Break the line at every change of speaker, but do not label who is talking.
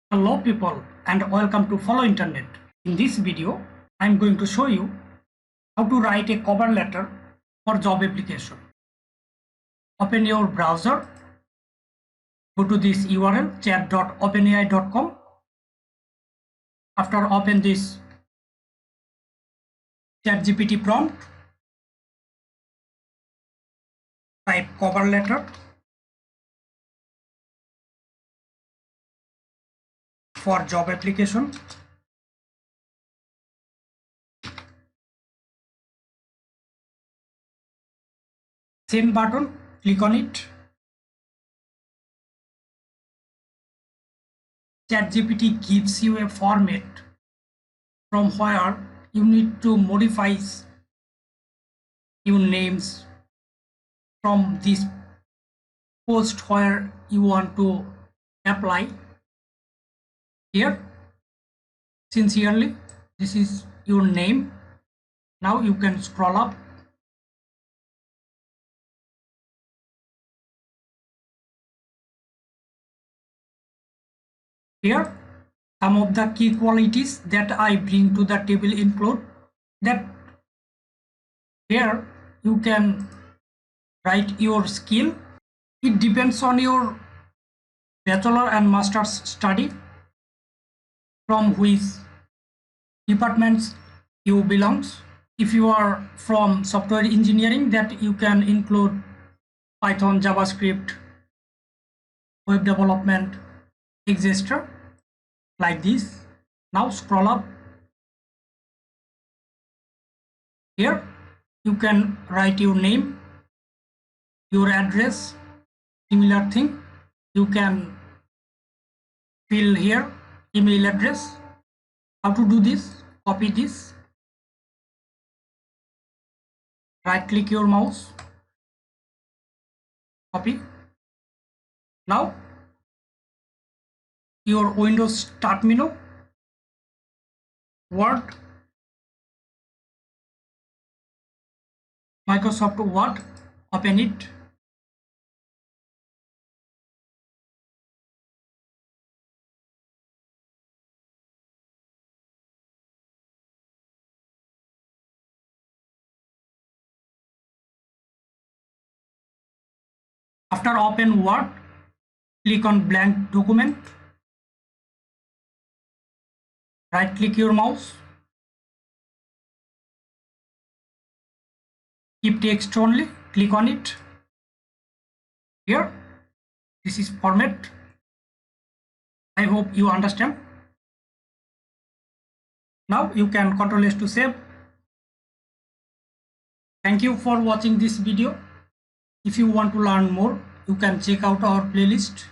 Hello people and welcome to Follow Internet. In this video, I am going to show you how to write a cover letter for job application. Open your browser, go to this URL chat.openai.com. After open this chatgpt prompt, type cover letter for job application. Send button, click on it. ChatGPT gives you a format from where you need to modify your names from this post where you want to apply. Here, sincerely, this is your name. Now you can scroll up. Here, some of the key qualities that I bring to the table include that here you can write your skill. It depends on your bachelor and master's study, from which departments you belongs. If you are from software engineering, that you can include Python, JavaScript, web development, etc. like this. Now scroll up. Here you can write your name, your address, similar thing. You can fill here email address. How to do this? Copy this, right click your mouse, copy. Now your Windows start menu, Word, Microsoft Word, open it. After open Word, click on blank document, right click your mouse, keep text only, click on it. Here, this is format. I hope you understand. Now you can Ctrl S to save. Thank you for watching this video. If you want to learn more, you can check out our playlist.